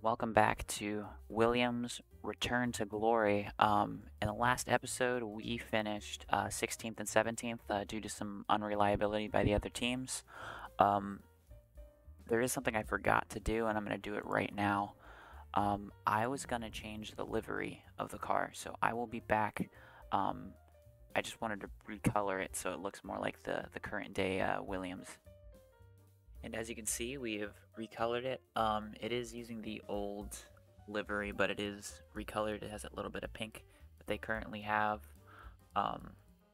Welcome back to Williams' Return to Glory. In the last episode, we finished 16th and 17th due to some unreliability by the other teams. Um, there is something I forgot to do, and I'm going to do it right now. I was going to change the livery of the car, so I will be back. I just wanted to recolor it so it looks more like the current day Williams. And as you can see, we have recolored it. It is using the old livery, but it is recolored. It has a little bit of pink that they currently have. A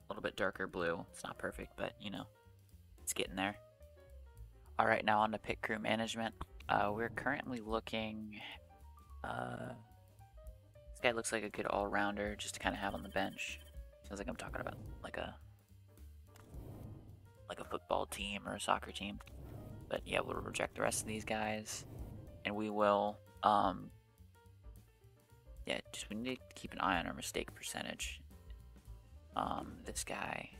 little bit darker blue. It's not perfect, but you know, it's getting there. All right, now on to pit crew management. We're currently looking. This guy looks like a good all-rounder, just to kind of have on the bench. Sounds like I'm talking about like a football team or a soccer team. But yeah, we'll reject the rest of these guys, and we will, yeah, we need to keep an eye on our mistake percentage. This guy,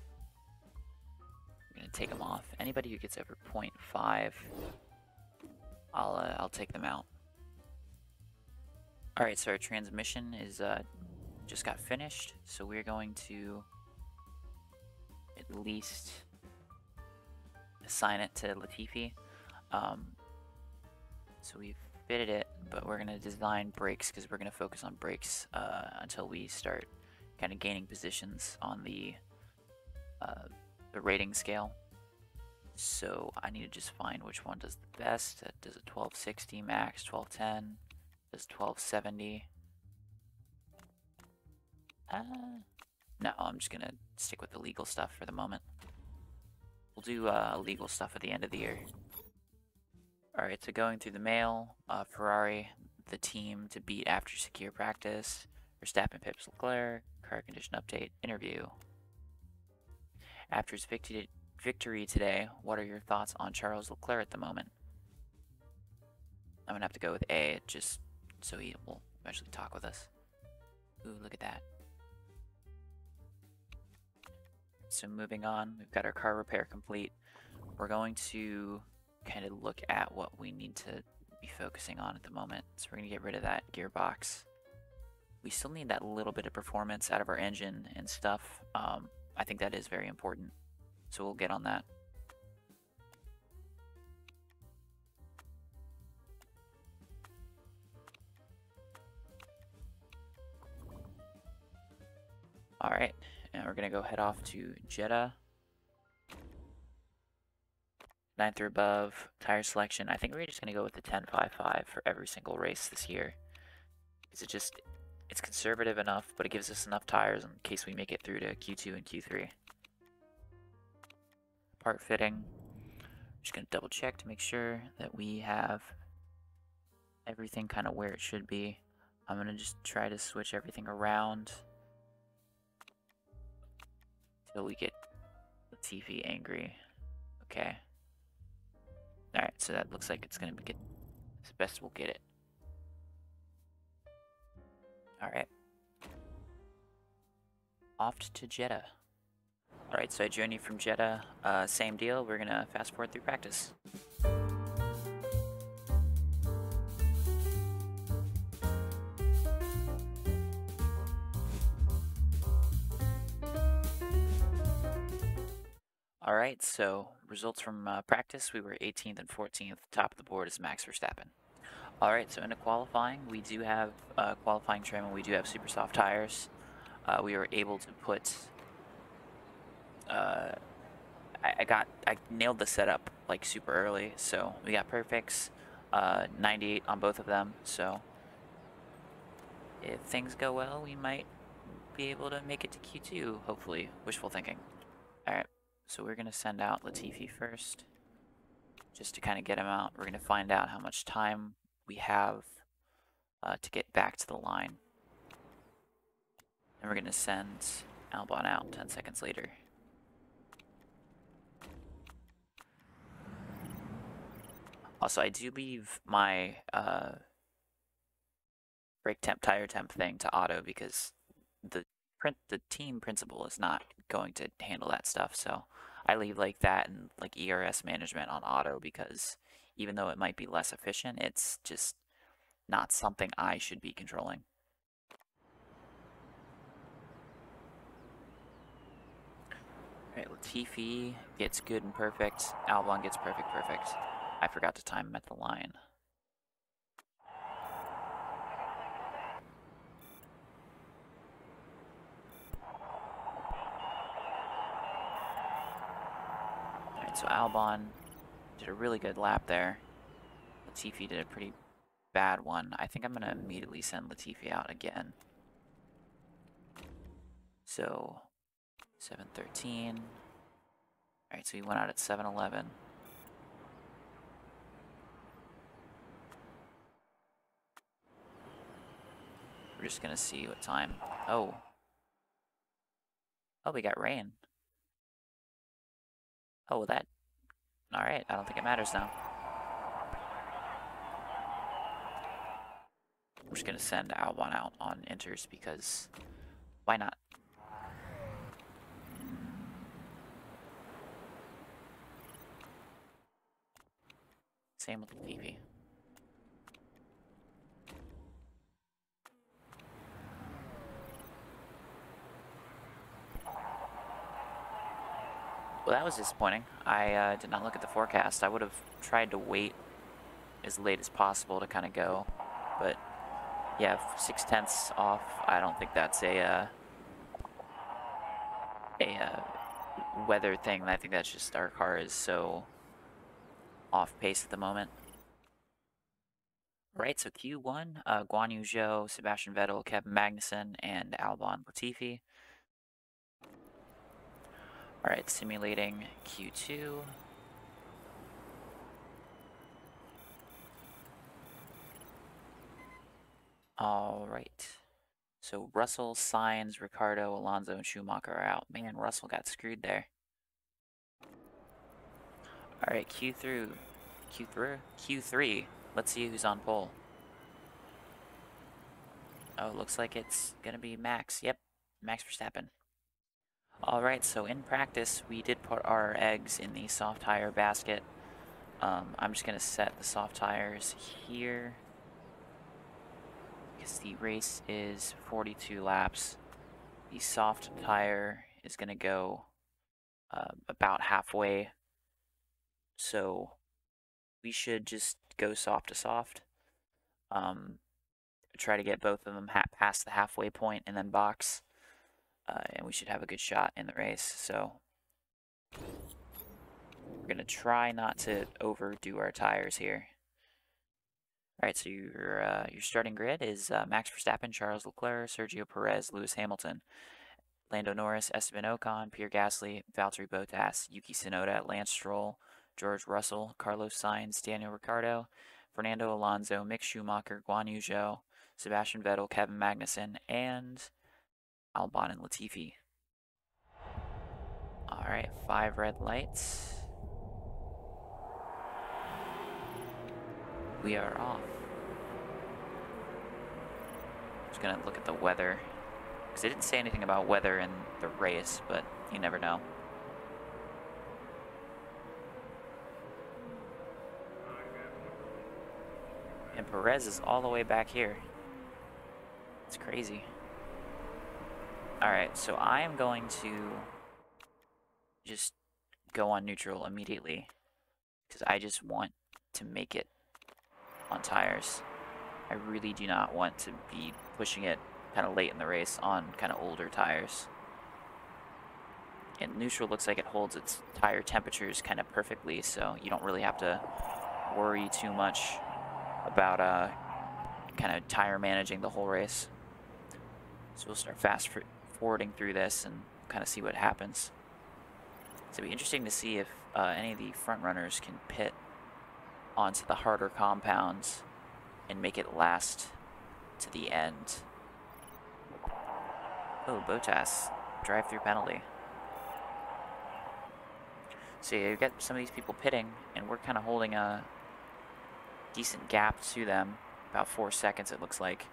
I'm gonna take him off. Anybody who gets over 0.5, I'll take them out. All right, so our transmission is just got finished, so we're going to at least assign it to Latifi. So we've fitted it, but we're going to design brakes because we're going to focus on brakes until we start kind of gaining positions on the rating scale. So I need to just find which one does the best. Does a 1260 max, 1210, does 1270. No, I'm just going to stick with the legal stuff for the moment. We'll do legal stuff at the end of the year. Alright, so going through the mail, Ferrari, the team to beat after secure practice, Verstappen pips Leclerc, car condition update, interview. After his victory today, what are your thoughts on Charles Leclerc at the moment? I'm going to have to go with A, just so he will eventually talk with us. Ooh, look at that. So moving on, we've got our car repair complete. We're going to kind of look at what we need to be focusing on at the moment. So we're going to get rid of that gearbox. We still need that little bit of performance out of our engine and stuff. I think that is very important. So we'll get on that. Alright, and we're going to go head off to Jeddah. 9th or above, tire selection. I think we're just going to go with the 10.55 for every single race this year. Because it's conservative enough, but it gives us enough tires in case we make it through to Q2 and Q3. Part fitting. Just going to double check to make sure that we have everything kind of where it should be. I'm going to just try to switch everything around until we get Latifi angry. Okay. Alright, so that looks like it's going to be as best we'll get it. Alright. Off to Jeddah. Alright, so I joined you from Jeddah. Same deal, we're going to fast forward through practice. Alright, so results from practice, we were 18th and 14th. Top of the board is Max Verstappen. Alright, so into qualifying, we do have qualifying trim and we do have super soft tires. We were able to put... I nailed the setup like super early, so we got perfects, 98 on both of them, so if things go well, we might be able to make it to Q2, hopefully. Wishful thinking. Alright. So we're going to send out Latifi first, just to kind of get him out. We're going to find out how much time we have to get back to the line. And we're going to send Albon out 10 seconds later. Also, I do leave my brake temp, tire temp thing to auto because the team principal is not going to handle that stuff, so I leave like that and like ERS management on auto because even though it might be less efficient, it's just not something I should be controlling. Alright, Latifi gets good and perfect. Albon gets perfect. I forgot to time him at the line. Alright, so Albon did a really good lap there. Latifi did a pretty bad one. I think I'm going to immediately send Latifi out again. So, 7:13. Alright, so he went out at 7:11. We're just going to see what time. Oh, we got rain. Oh, that... Alright, I don't think it matters now. We're just going to send Albon out on inters because why not? Same with Latifi. Well, that was disappointing. I did not look at the forecast. I would have tried to wait as late as possible to kind of go, but yeah, 0.6 off. I don't think that's a weather thing. I think that's just our car is so off pace at the moment. Right, so Q1, Guan Yu Zhou, Sebastian Vettel, Kevin Magnussen, and Albon Latifi. Alright, simulating Q2. Alright. So Russell, Sainz, Ricardo, Alonso, and Schumacher are out. Man, Russell got screwed there. Alright, Q3. Let's see who's on pole. Oh, looks like it's gonna be Max. Yep, Max Verstappen. Alright, so in practice, we did put our eggs in the soft tire basket. I'm just gonna set the soft tires here because the race is 42 laps. The soft tire is gonna go about halfway, so we should just go soft to soft. Try to get both of them past the halfway point and then box, and we should have a good shot in the race. So we're gonna try not to overdo our tires here. All right, so your starting grid is Max Verstappen, Charles Leclerc, Sergio Perez, Lewis Hamilton, Lando Norris, Esteban Ocon, Pierre Gasly, Valtteri Bottas, Yuki Tsunoda, Lance Stroll, George Russell, Carlos Sainz, Daniel Ricciardo, Fernando Alonso, Mick Schumacher, Guan Yu Zhou, Sebastian Vettel, Kevin Magnussen, and Albon and Latifi. Alright, 5 red lights. We are off. Just gonna look at the weather, because they didn't say anything about weather in the race, but you never know. And Perez is all the way back here. It's crazy. Alright, so I am going to just go on neutral immediately, because I just want to make it on tires. I really do not want to be pushing it kind of late in the race on kind of older tires. And neutral looks like it holds its tire temperatures kind of perfectly, so you don't really have to worry too much about kind of tire managing the whole race. So we'll start fast forwarding through this and kind of see what happens. So it'll be interesting to see if any of the front runners can pit onto the harder compounds and make it last to the end. Oh, Bottas, drive-through penalty. So yeah, you've got some of these people pitting, and we're kind of holding a decent gap to them, about 4 seconds it looks like.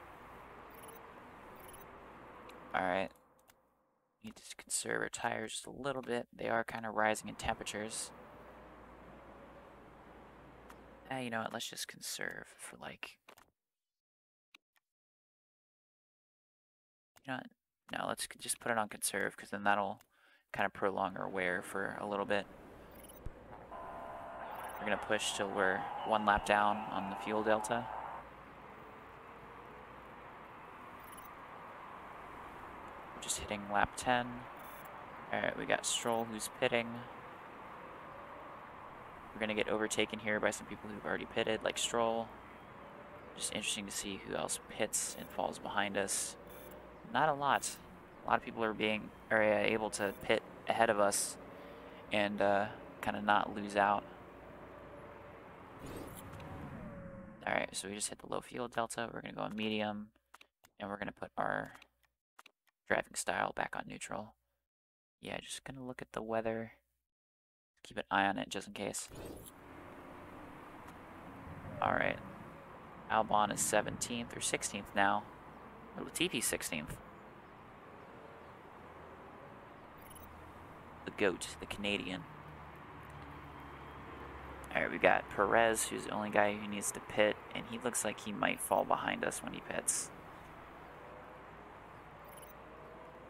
Alright, need to conserve our tires just a little bit. They are kind of rising in temperatures. You know what, let's just conserve for like You know what? No, let's just put it on conserve, because then that'll kind of prolong our wear for a little bit. We're going to push till we're 1 lap down on the fuel delta. We're just hitting lap 10. Alright, we got Stroll who's pitting. We're going to get overtaken here by some people who've already pitted, like Stroll. Just interesting to see who else pits and falls behind us. Not a lot. A lot of people are able to pit ahead of us and kind of not lose out. Alright, so we just hit the low fuel delta. We're going to go on medium, and we're going to put our driving style back on neutral. Yeah, just going to look at the weather. Keep an eye on it just in case. Alright. Albon is 17th or 16th now. Or Latifi's 16th. The GOAT, the Canadian. Alright, we got Perez, who's the only guy who needs to pit, and he looks like he might fall behind us when he pits.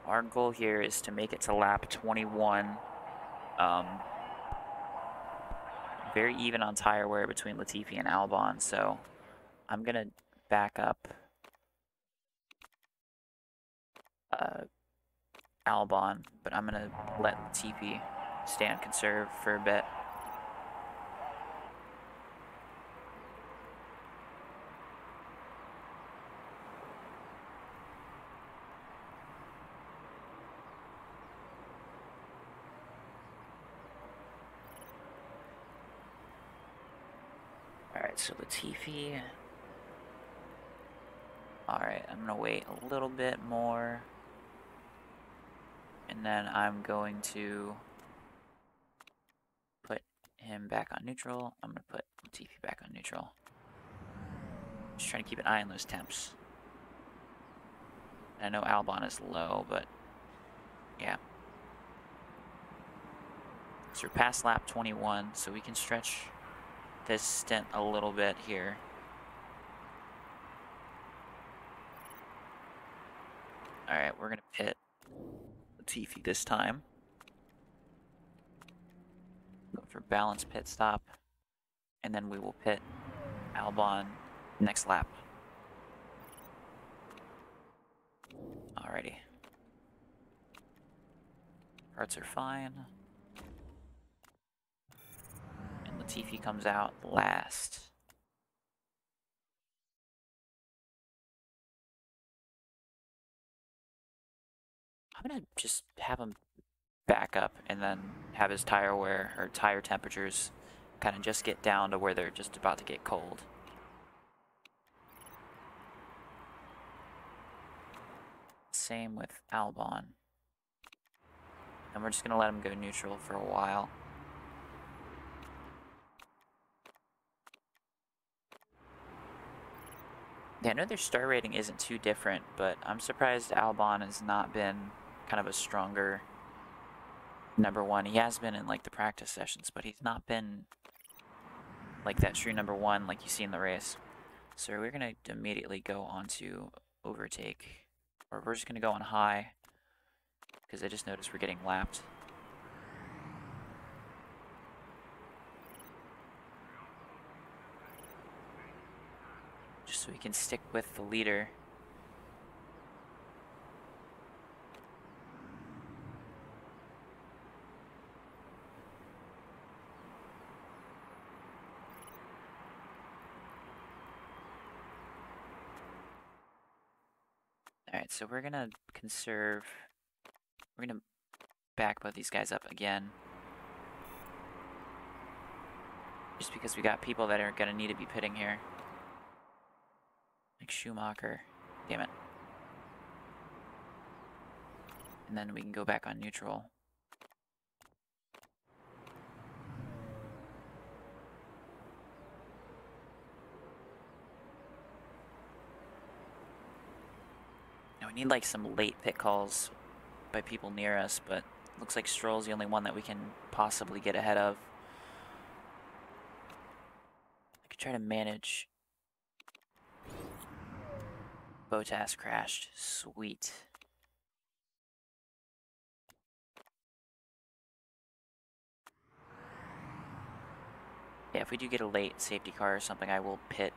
Our goal here is to make it to lap 21. Very even on tire wear between Latifi and Albon, so I'm going to back up Albon, but I'm going to let Latifi stay on conserve for a bit. Alright, so Latifi. Alright, I'm going to wait a little bit more. And then I'm going to put him back on neutral. I'm going to put Latifi back on neutral. Just trying to keep an eye on those temps. I know Albon is low, but yeah. So we're past lap 21, so we can stretch this stint a little bit here. Alright, we're going to pit Latifi this time. Go for balanced pit stop, and then we will pit Albon next lap. Alrighty. Parts are fine. And Latifi comes out last. I'm gonna just have him back up and then have his tire wear or tire temperatures kind of just get down to where they're just about to get cold. Same with Albon. And we're just gonna let him go neutral for a while. Yeah, I know their star rating isn't too different, but I'm surprised Albon has not been kind of a stronger number one. He has been in like the practice sessions, but he's not been like that true number one like you see in the race. So we're gonna immediately go on to overtake, or we're just gonna go on high because I just noticed we're getting lapped. Just so we can stick with the leader. Alright, so we're gonna conserve. We're gonna back both these guys up again. Just because we got people that are gonna need to be pitting here. Like Schumacher. Damn it. And then we can go back on neutral. Now we need like some late pit calls by people near us, but looks like Stroll's the only one that we can possibly get ahead of. I could try to manage. Bottas crashed. Sweet. Yeah, if we do get a late safety car or something, I will pit.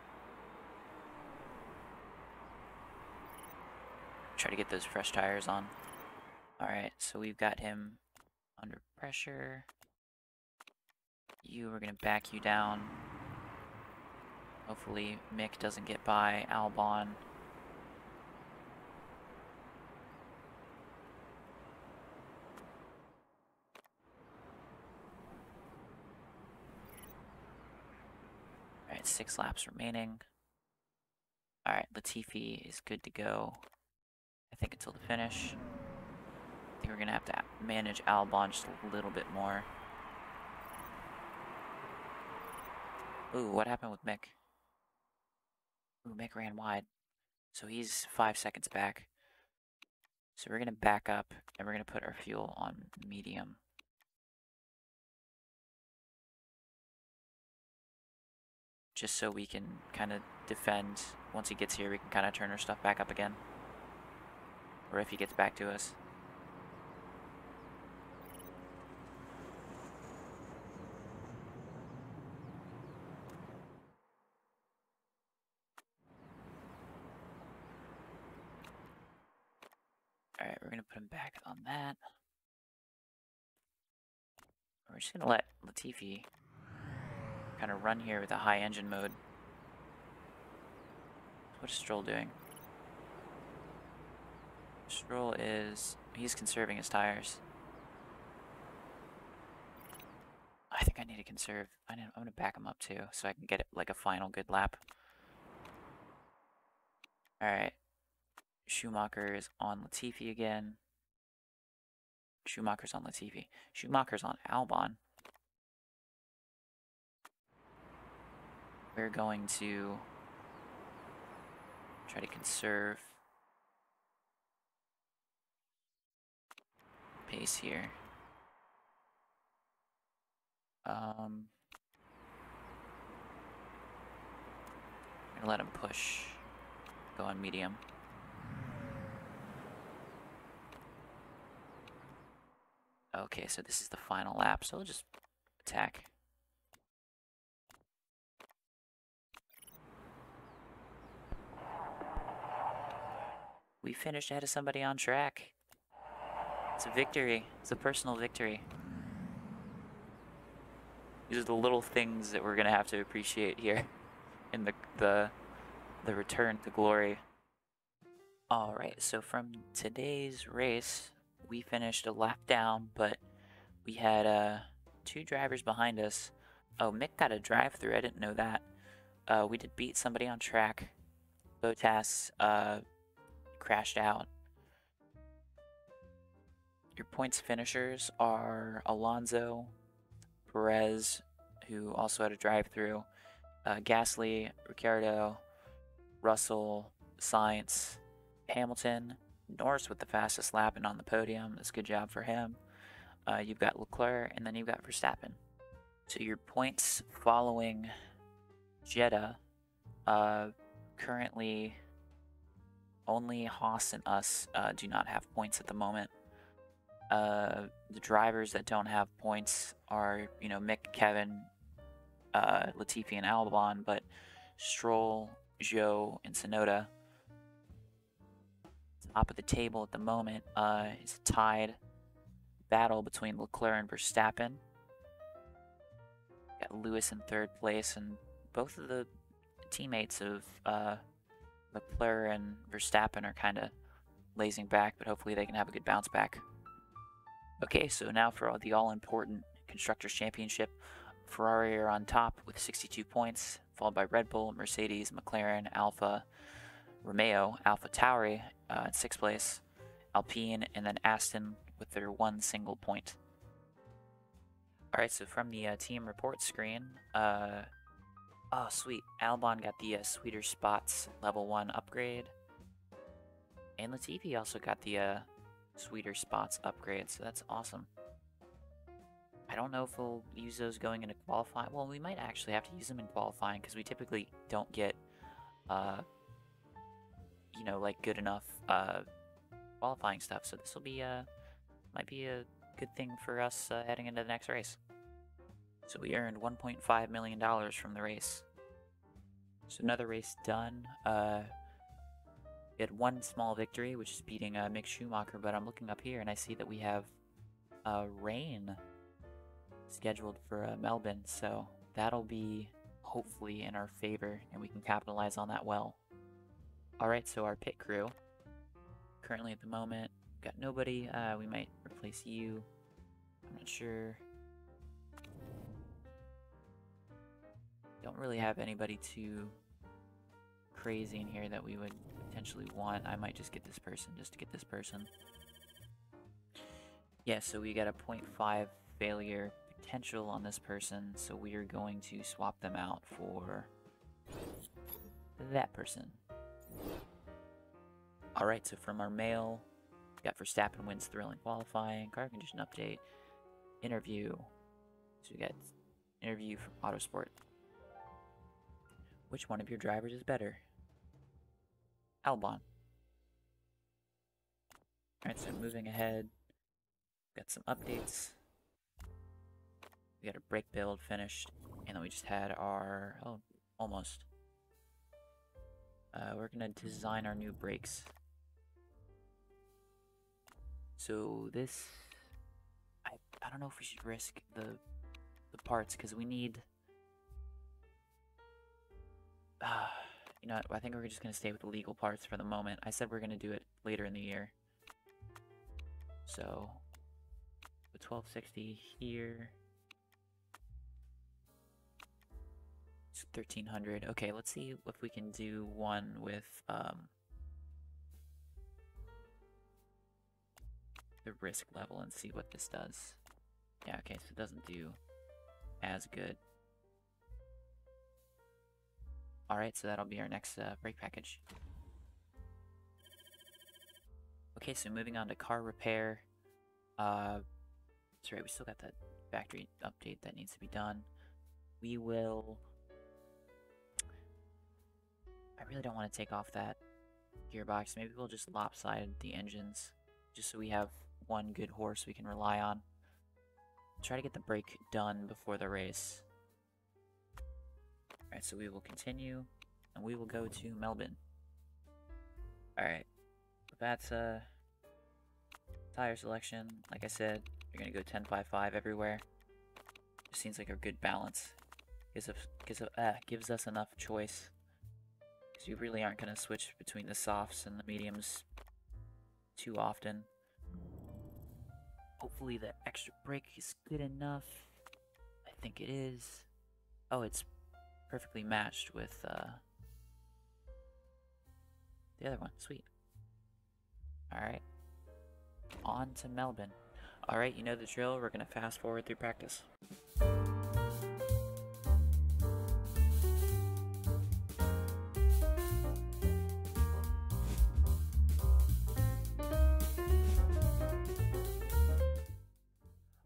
Try to get those fresh tires on. Alright, so we've got him under pressure. We're gonna back you down. Hopefully Mick doesn't get by Albon. Alright, 6 laps remaining. Alright, Latifi is good to go. I think until the finish. I think we're gonna have to manage Albon just a little bit more. Ooh, what happened with Mick? Ooh, Mick ran wide. So he's 5 seconds back. So we're gonna back up and we're gonna put our fuel on medium. Just so we can kind of defend. Once he gets here, we can kind of turn our stuff back up again. Or if he gets back to us. Alright, we're gonna put him back on that. We're just gonna let Latifi kind of run here with a high engine mode. What is Stroll doing? Stroll he's conserving his tires. I think I need to conserve. I'm gonna back him up too, so I can get it like a final good lap. Alright. Schumacher is on Latifi again. Schumacher's on Latifi. Schumacher's on Albon. We're going to try to conserve pace here. I'm gonna let him push. Go on medium. Okay, so this is the final lap, so we'll just attack. We finished ahead of somebody on track. It's a victory. It's a personal victory. These are the little things that we're gonna have to appreciate here in the return to glory. Alright, so from today's race, we finished a lap down, but we had 2 drivers behind us. Oh, Mick got a drive-through. I didn't know that. We did beat somebody on track. Bottas crashed out. Your points finishers are Alonso, Perez, who also had a drive-through, Gasly, Ricciardo, Russell, Sainz, Hamilton, Norris with the fastest lap and on the podium. That's a good job for him. You've got Leclerc, and then you've got Verstappen. So your points following Jeddah, currently only Haas and us do not have points at the moment. The drivers that don't have points are, Mick, Kevin, Latifi, and Albon, but Stroll, Zhou, and Tsunoda. Top of the table at the moment is a tied battle between Leclerc and Verstappen. Got Lewis in 3rd place, and both of the teammates of Leclerc and Verstappen are kind of lazing back, but hopefully they can have a good bounce back. Okay, so now for the all-important Constructors' Championship. Ferrari are on top with 62 points, followed by Red Bull, Mercedes, McLaren, Alfa Romeo, Alfa Tauri in 6th place, Alpine, and then Aston with their 1 single point. Alright, so from the team report screen, oh sweet, Albon got the Sweeter Spots level 1 upgrade, and Latifi also got the Sweeter Spots upgrade, so that's awesome. I don't know if we'll use those going into qualifying. Well, we might actually have to use them in qualifying because we typically don't get, like good enough qualifying stuff. So this will be might be a good thing for us heading into the next race. So we earned $1.5 million from the race. So another race done. We had one small victory, which is beating Mick Schumacher, but I'm looking up here and I see that we have rain scheduled for Melbourne, so that'll be hopefully in our favor and we can capitalize on that well. Alright, so our pit crew, currently at the moment, got nobody. We might replace you. I'm not sure. Don't really have anybody too crazy in here that we would potentially want. I might just get this person just to get this person. Yeah, so we got a 0.5 failure potential on this person, so we are going to swap them out for that person. Alright, so from our mail, we got Verstappen wins thrilling qualifying, car condition update, interview. So we got interview from Motorsport. Which one of your drivers is better? Albon. Alright, so moving ahead, got some updates. We got a brake build finished, and then we just had our, oh, almost. We're gonna design our new brakes. So this, I don't know if we should risk the parts, because we need, you know what, I think we're just gonna stay with the legal parts for the moment. I said we're gonna do it later in the year. So, the 1260 here. It's 1300. Okay, let's see if we can do one with the risk level and see what this does. Yeah, okay, so it doesn't do as good. Alright, so that'll be our next brake package. Okay, so moving on to car repair. That's right, we still got that factory update that needs to be done. We will... I really don't want to take off that gearbox. Maybe we'll just lopside the engines, just so we have one good horse we can rely on. Try to get the brake done before the race. Alright, so we will continue, and we will go to Melbourne. Alright, that's tire selection. Like I said, you're gonna go 10.55 everywhere. Just seems like a good balance. Gives us enough choice. Because you really aren't gonna switch between the softs and the mediums too often. Hopefully the extra brake is good enough. I think it is. Oh, it's perfectly matched with the other one. Sweet. Alright. On to Melbourne. Alright, you know the drill. We're going to fast forward through practice.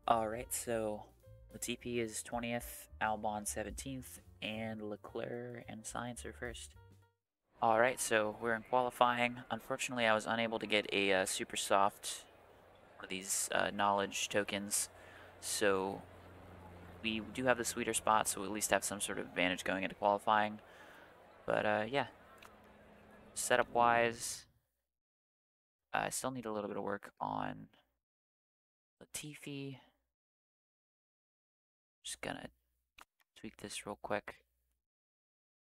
Alright, so Latifi is 20th, Albon 17th, and Leclerc and Sainz are first. Alright, so we're in qualifying. Unfortunately, I was unable to get a super soft, one of these knowledge tokens, so we do have the sweeter spot, so we at least have some sort of advantage going into qualifying. But yeah, setup-wise, I still need a little bit of work on Latifi. Just gonna tweak this real quick,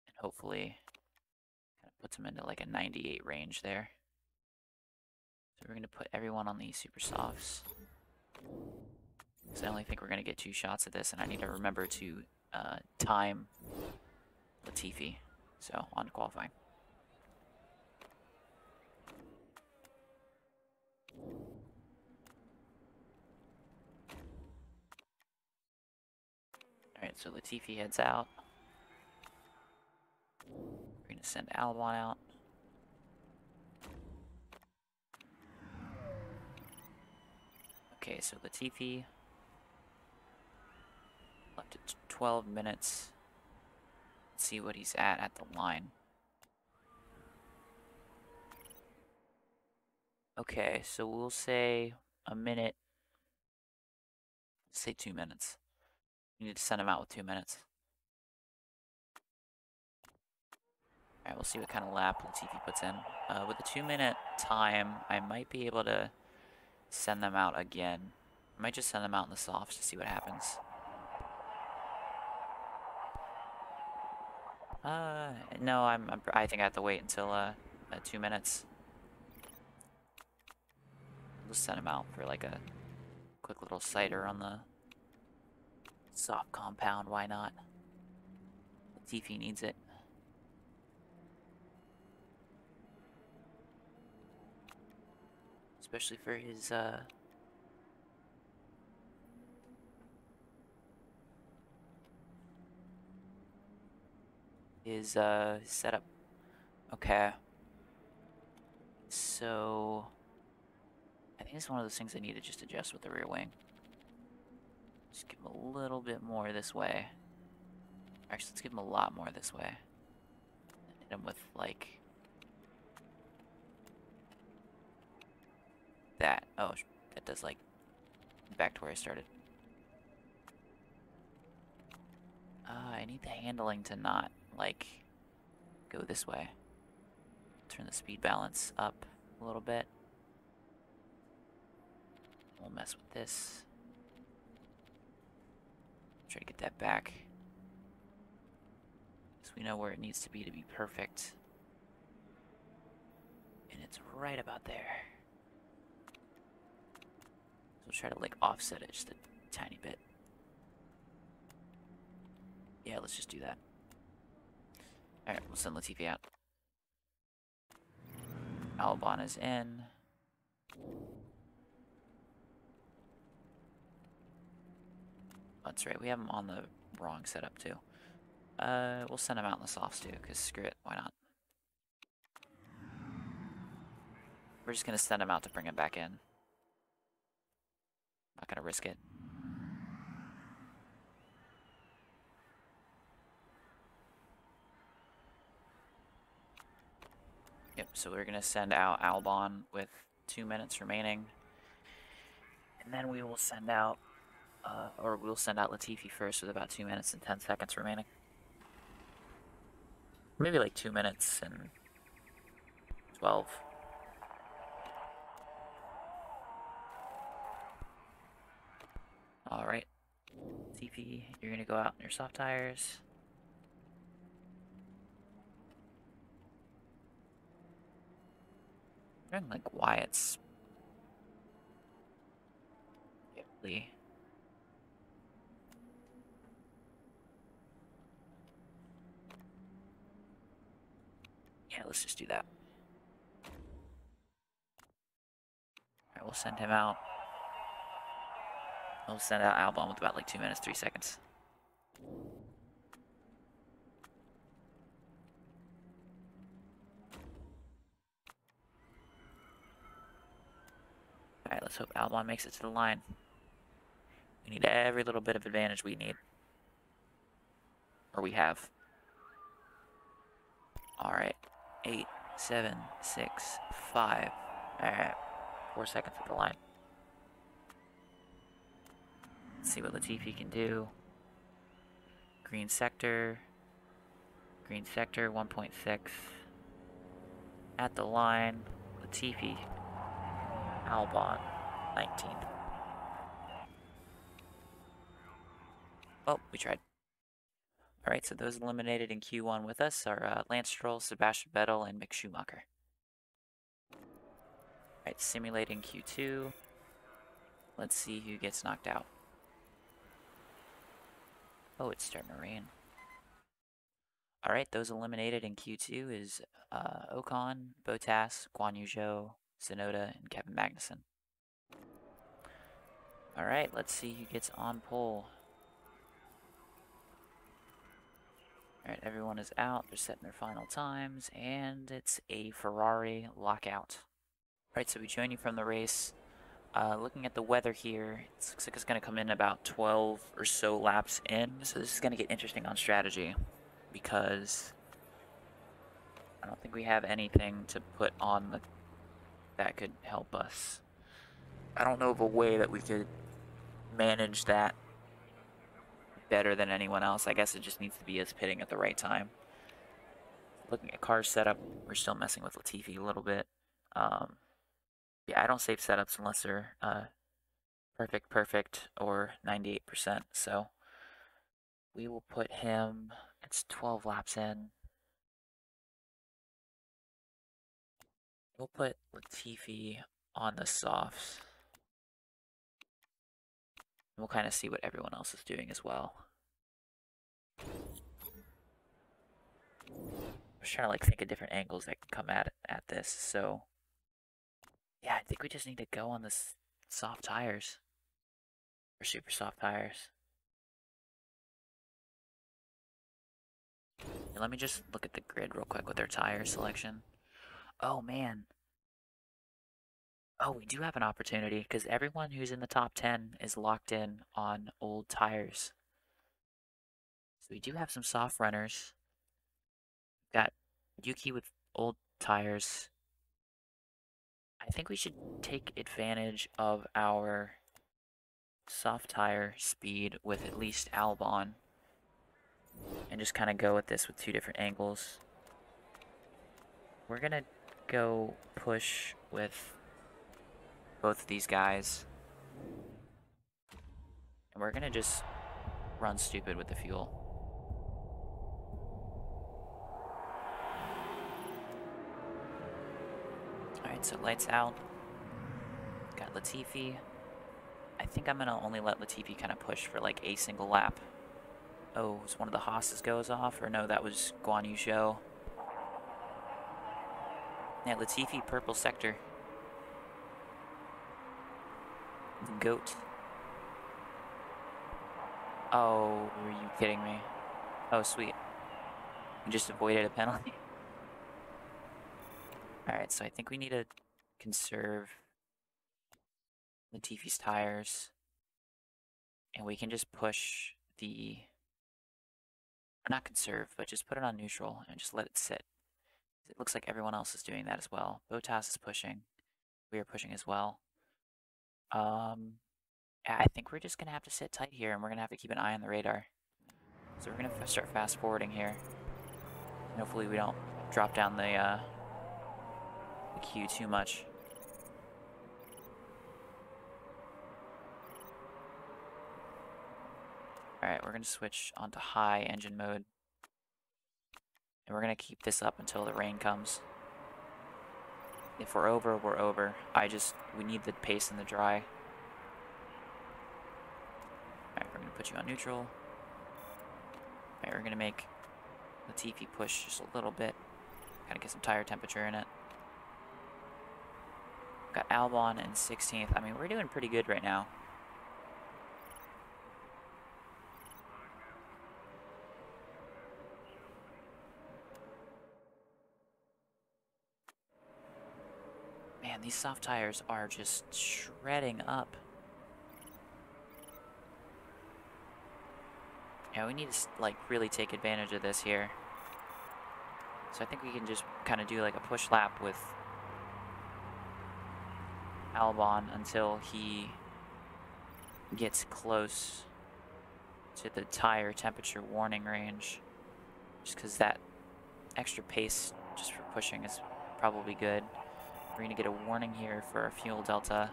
and hopefully kind of puts him into like a 98 range there. So we're gonna put everyone on these super softs, because I only think we're gonna get 2 shots at this, and I need to remember to time Latifi. So on to qualifying. Alright, so Latifi heads out. We're going to send Albon out. Okay, so Latifi left at 12 minutes. Let's see what he's at the line. Okay, so we'll say a minute. Say 2 minutes. We need to send him out with 2 minutes. Alright, we'll see what kind of lap Latifi puts in. With a 2-minute time, I might be able to send them out again. I might just send them out in the softs to see what happens. No, I think I have to wait until 2 minutes. We'll just send him out for like a quick little cider on the soft compound. Why not? Latifi needs it. Especially for his setup. Okay. So I think it's one of those things I need to just adjust with the rear wing. Just give him a little bit more this way. Actually, let's give him a lot more this way. Hit him with like that. Oh, that does like back to where I started. I need the handling to not like go this way. Turn the speed balance up a little bit. We'll mess with this. Try to get that back. So we know where it needs to be perfect. And it's right about there. So we'll try to like offset it just a tiny bit. Yeah, let's just do that. Alright, we'll send Latifi out. Albon is in. That's right, we have him on the wrong setup too. We'll send him out in the softs too, because screw it, why not? We're just gonna send him out to bring him back in. Not gonna risk it. Yep, so we're gonna send out Albon with 2 minutes remaining. And then we will send out, we'll send out Latifi first with about 2 minutes and 10 seconds remaining. Maybe like 2 minutes and 12. Alright. Latifi, you're gonna go out in your soft tires. I'm wondering like why it's really yeah, let's just do that. Alright, we'll send him out. We'll send out Albon with about like 2 minutes, 3 seconds. Alright, let's hope Albon makes it to the line. We need every little bit of advantage we need. Or we have. Alright. 8, 7, 6, 5. Alright. 4 seconds at the line. Let's see what Latifi can do. Green sector. Green sector, 1.6. At the line, Latifi. Albon, 19. Oh, we tried. Alright, so those eliminated in Q1 with us are Lance Stroll, Sebastian Vettel, and Mick Schumacher. Alright, simulating Q2. Let's see who gets knocked out. Oh, it's starting to rain. Alright, those eliminated in Q2 is Ocon, Bottas, Guan Yu Zhou, Tsunoda, and Kevin Magnussen. Alright, let's see who gets on pole. Alright, everyone is out. They're setting their final times, and it's a Ferrari lockout. Alright, so we join you from the race. Looking at the weather here, it looks like it's going to come in about 12 or so laps in, so this is going to get interesting on strategy, because I don't think we have anything to put on that could help us. I don't know of a way that we could manage that better than anyone else. I guess it just needs to be us pitting at the right time. Looking at car setup, we're still messing with Latifi a little bit. Yeah, I don't save setups unless they're perfect, or 98%. So we will put him, it's 12 laps in. We'll put Latifi on the softs. We'll kind of see what everyone else is doing as well. I'm just trying to like think of different angles that can come at this. So yeah, I think we just need to go on this soft tires, or super soft tires. And let me just look at the grid real quick with their tire selection. Oh man. Oh, we do have an opportunity because everyone who's in the top 10 is locked in on old tires. So we do have some soft runners. Got Yuki with old tires. I think we should take advantage of our soft tire speed with at least Albon and just kind of go with this with two different angles. We're gonna go push with both of these guys, and we're gonna just run stupid with the fuel. Alright, so lights out. Got Latifi. I think I'm gonna only let Latifi kind of push for like a single lap. Oh, was one of the Haas's goes off? Or no, that was Guan Yu Zhou. Yeah, Latifi, purple sector. The GOAT. Oh, are you kidding me? Oh, sweet. You just avoided a penalty. Alright, so I think we need to conserve Latifi's tires. And we can just push the... Not conserve, but just put it on neutral and just let it sit. It looks like everyone else is doing that as well. Bottas is pushing. We are pushing as well. I think we're just going to have to sit tight here, and we're going to have to keep an eye on the radar. So we're going to start fast forwarding here. And hopefully we don't drop down the queue too much. Alright, we're going to switch onto high engine mode. And we're going to keep this up until the rain comes. If we're over, we're over. We need the pace in the dry. Alright, we're going to put you on neutral. Alright, we're going to make Latifi push just a little bit. Gotta get some tire temperature in it. Got Albon in 16th. I mean, we're doing pretty good right now. Man, these soft tires are just shredding up. Yeah, we need to, like, really take advantage of this here. So I think we can just kind of do, like, a push lap with Albon until he gets close to the tire temperature warning range. Just because that extra pace just for pushing is probably good. We're going to get a warning here for our fuel delta.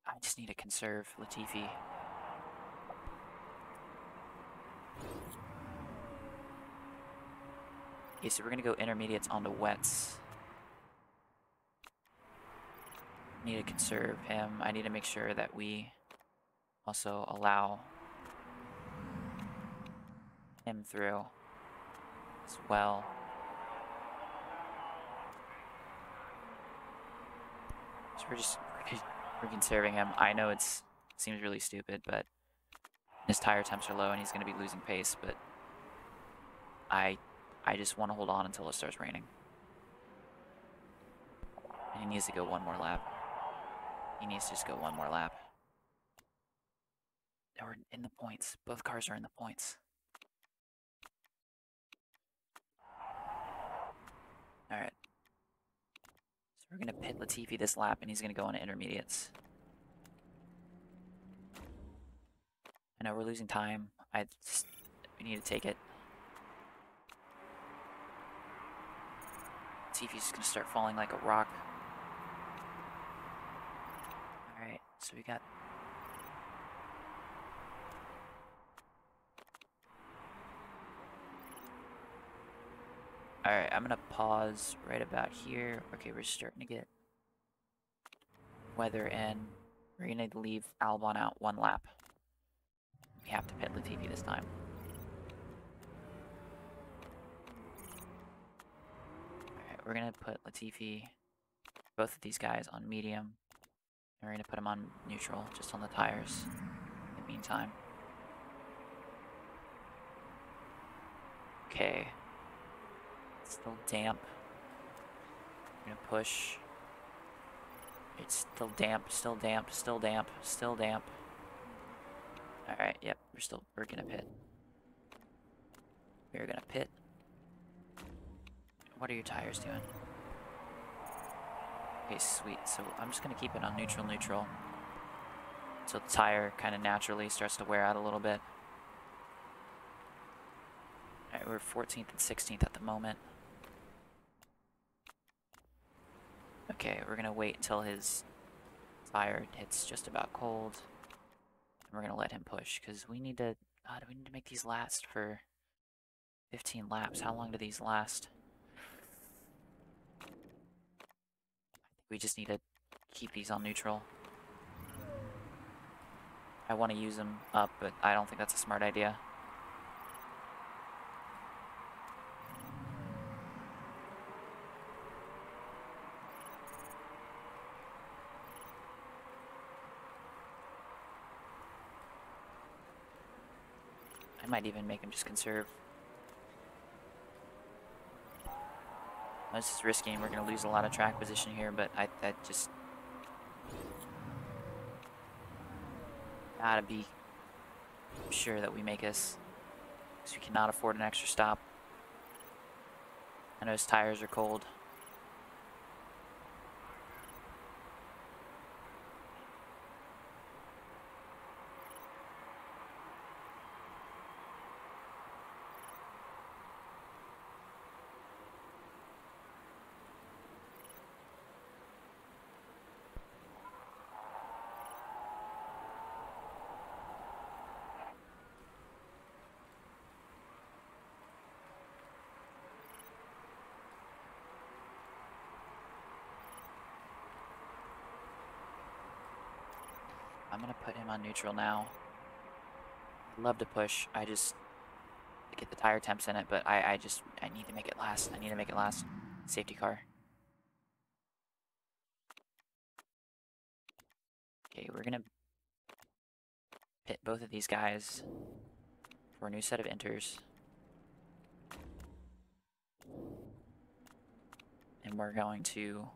I just need to conserve Latifi. Okay, so we're going to go intermediates onto wets. Need to conserve him. I need to make sure that we also allow him through as well. So we're conserving him. I know it seems really stupid, but his tire temps are low and he's going to be losing pace, but I just want to hold on until it starts raining. And he needs to go one more lap. He needs to just go one more lap. Now we're in the points. Both cars are in the points. Alright. So we're going to pit Latifi this lap, and he's going to go on intermediates. know we're losing time. We need to take it. See if he's gonna start falling like a rock. Alright, so we got... Alright, I'm gonna pause right about here. Okay, we're starting to get weather in. We're gonna leave Albon out 1 lap. We have to pit Latifi this time. Alright, we're gonna put Latifi, both of these guys, on medium. And we're gonna put them on neutral, just on the tires in the meantime. Okay. It's still damp. We're gonna push. It's still damp, still damp, still damp, still damp. Alright, yep, we're gonna pit. We're gonna pit. What are your tires doing? Okay, sweet. So I'm just gonna keep it on neutral, neutral. So the tire kind of naturally starts to wear out a little bit. Alright, we're 14th and 16th at the moment. Okay, we're gonna wait until his tire hits just about cold. And we're gonna let him push, because we need to... do we need to make these last for 15 laps? How long do these last? I think we just need to keep these on neutral. I want to use them up, but I don't think that's a smart idea. I might even make him just conserve. This is risky and we're going to lose a lot of track position here, but I just... gotta be sure that we make this, because we cannot afford an extra stop. I know his tires are cold. I'm gonna put him on neutral now. I'd love to push. I just get the tire temps in it, but I need to make it last. I need to make it last. Safety car. Okay, we're gonna pit both of these guys for a new set of inters. And we're going to,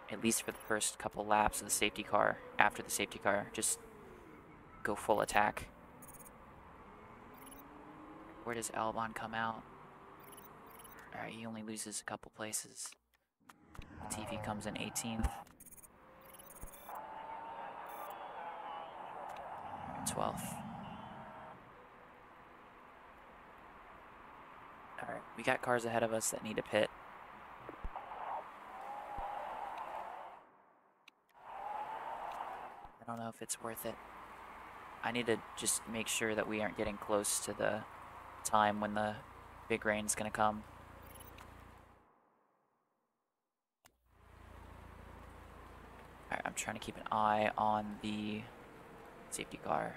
at least for the first couple laps of the safety car, after the safety car, just go full attack. Where does Albon come out? Alright, he only loses a couple places. Latifi comes in 18th. 12th. Alright, we got cars ahead of us that need to pit. I don't know if it's worth it. I need to just make sure that we aren't getting close to the time when the big rain's gonna come. Alright, I'm trying to keep an eye on the safety car.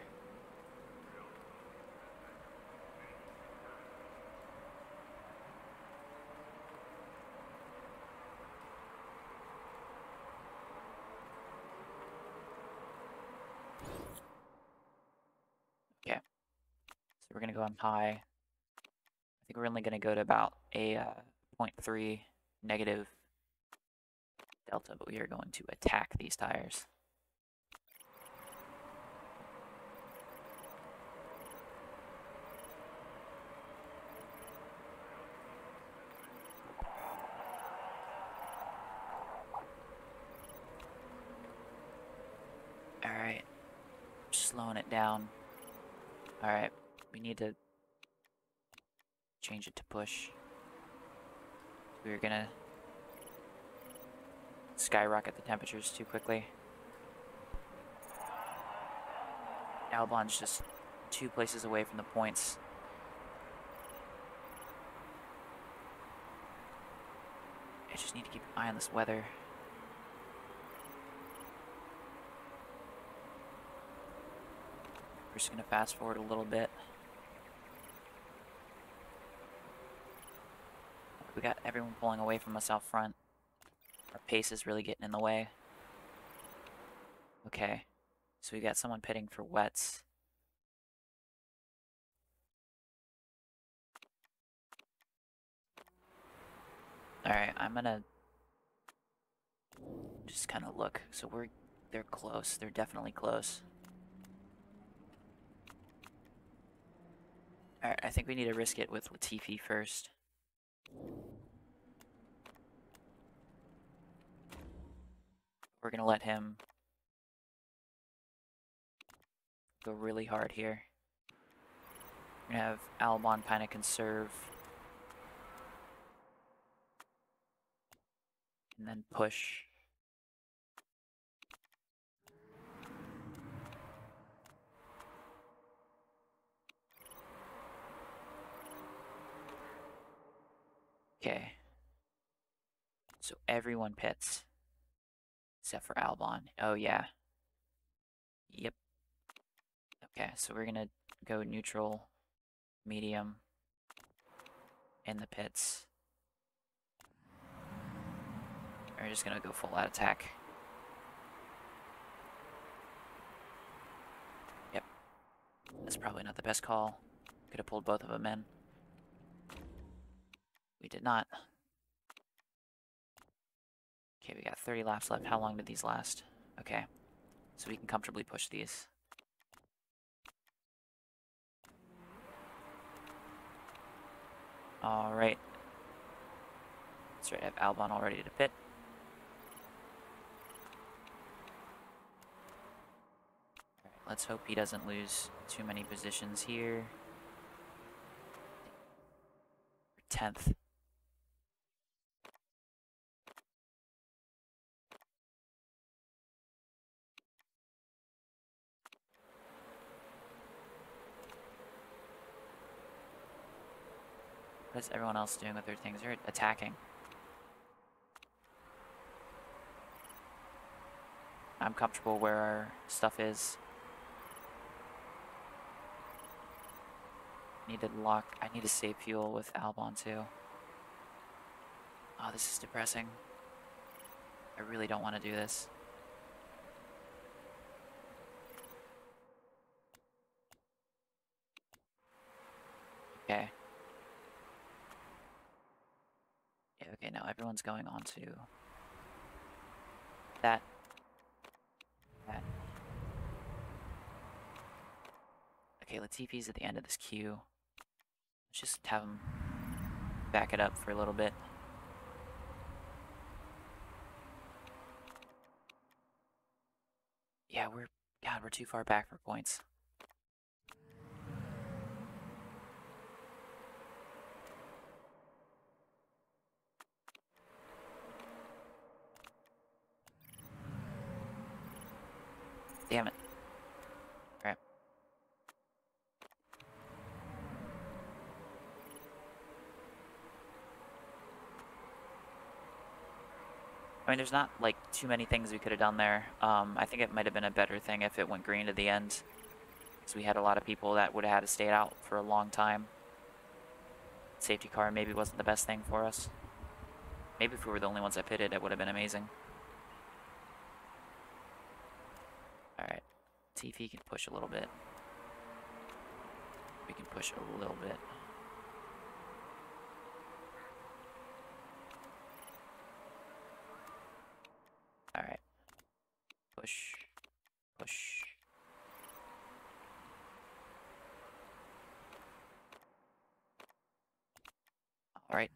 Okay, so we're gonna go on high. I think we're only gonna go to about a 0.3 negative delta, but we are going to attack these tires. slowing it down. Alright, we need to change it to push. We're gonna skyrocket the temperatures too quickly. Albon's just 2 places away from the points. I just need to keep an eye on this weather. We're just gonna fast forward a little bit. We got everyone pulling away from us out front. Our pace is really getting in the way. Okay, so we got someone pitting for wets. Alright, I'm gonna just kind of look. So they're close. They're definitely close. Alright, I think we need to risk it with Latifi first. We're gonna let him go really hard here. We're gonna have Albon kind of conserve. And then push. Okay. So everyone pits. Except for Albon. Oh yeah. Yep. Okay, so we're gonna go neutral, medium, in the pits. We're just gonna go full out attack. Yep. That's probably not the best call. Could have pulled both of them in. We did not. Okay, we got 30 laps left. How long did these last? Okay. So we can comfortably push these. Alright. That's right, I have Albon all ready to pit. Alright, let's hope he doesn't lose too many positions here. 10th. What is everyone else doing with their things? They're attacking. I'm comfortable where our stuff is. I need to save fuel with Albon too. Oh, this is depressing. I really don't want to do this. Okay. Yeah, okay, now everyone's going on to that. Okay, Latifi's at the end of this queue. Let's just have him back it up for a little bit. Yeah, we're too far back for points. Damn it. Crap. I mean, there's not, like, too many things we could have done there. I think it might have been a better thing if it went green to the end. Because we had a lot of people that would have had to stay out for a long time. Safety car maybe wasn't the best thing for us. Maybe if we were the only ones that pitted, it would have been amazing. Alright. See if he can push a little bit. We can push a little bit. Alright. Push. Push. Alright.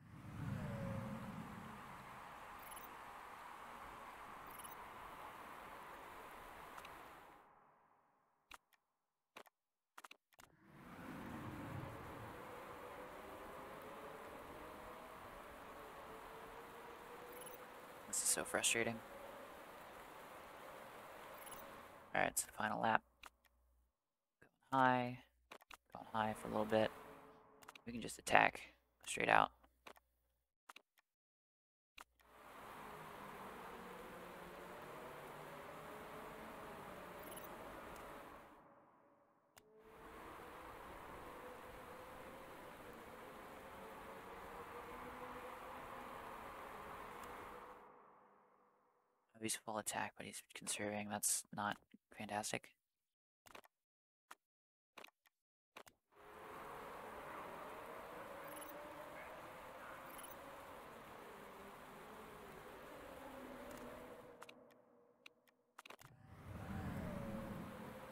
so frustrating. Alright, it's the final lap. Going high for a little bit. We can just attack straight out. He's full attack, but he's conserving. That's not fantastic.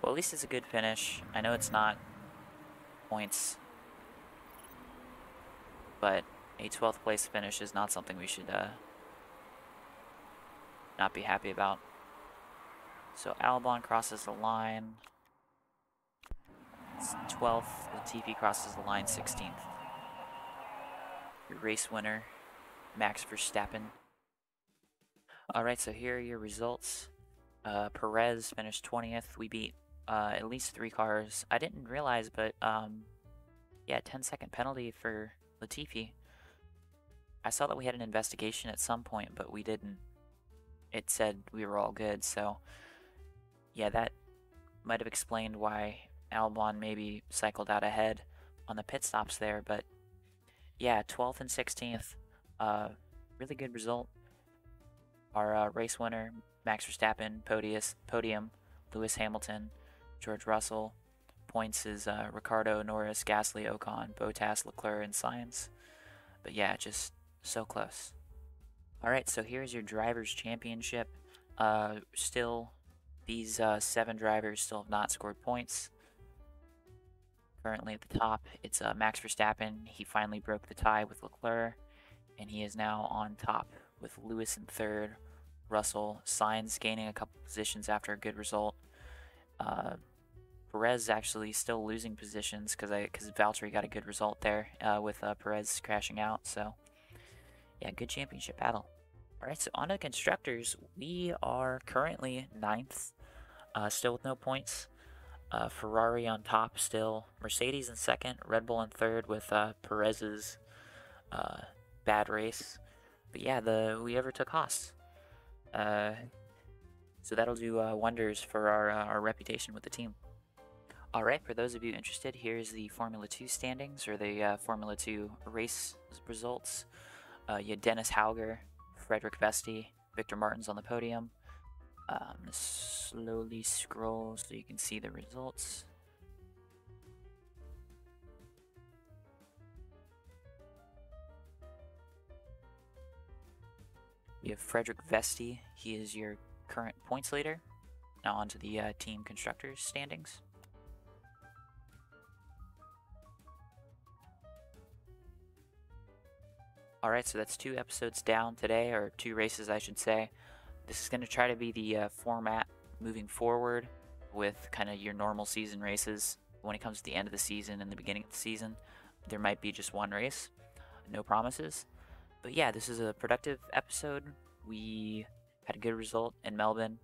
Well, at least it's a good finish. I know it's not points, but a 12th place finish is not something we should not be happy about. So Albon crosses the line. It's 12th. Latifi crosses the line 16th. Your race winner, Max Verstappen. Alright, so here are your results. Perez finished 20th. We beat at least 3 cars. I didn't realize, but yeah, 10-second penalty for Latifi. I saw that we had an investigation at some point, but we didn't. It said we were all good, so yeah, that might have explained why Albon maybe cycled out ahead on the pit stops there, but yeah, 12th and 16th, really good result. Our race winner, Max Verstappen, podium, Lewis Hamilton, George Russell. Points is Ricciardo, Norris, Gasly, Ocon, Bottas, Leclerc, and Sainz. But yeah, just so close. Alright, so here's your Drivers' Championship. Still, these 7 drivers still have not scored points. Currently at the top, it's Max Verstappen. He finally broke the tie with Leclerc, and he is now on top with Lewis in 3rd, Russell, Sainz gaining a couple positions after a good result. Perez actually still losing positions because Valtteri got a good result there with Perez crashing out. So yeah, good championship battle. Alright, so on to constructors. We are currently 9th, still with no points. Ferrari on top still. Mercedes in 2nd, Red Bull in 3rd with Perez's bad race. But yeah, we overtook Haas. So that'll do wonders for our reputation with the team. Alright, for those of you interested, here's the Formula 2 standings, or the Formula 2 race results. You had Dennis Hauger, Frederick Vesti, Victor Martins on the podium. I'm going to slowly scroll so you can see the results. You have Frederick Vesti. He is your current points leader. Now on to the team constructors standings. Alright, so that's 2 episodes down today, or 2 races I should say. This is going to try to be the format moving forward with kind of your normal season races. When it comes to the end of the season and the beginning of the season, there might be just 1 race. No promises. But yeah, this is a productive episode. We had a good result in Melbourne.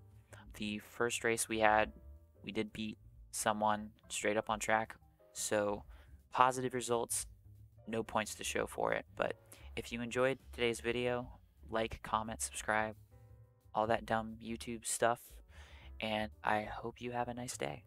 The first race we had, we did beat someone straight up on track. So positive results, no points to show for it. But if you enjoyed today's video, like, comment, subscribe, all that dumb YouTube stuff, and I hope you have a nice day.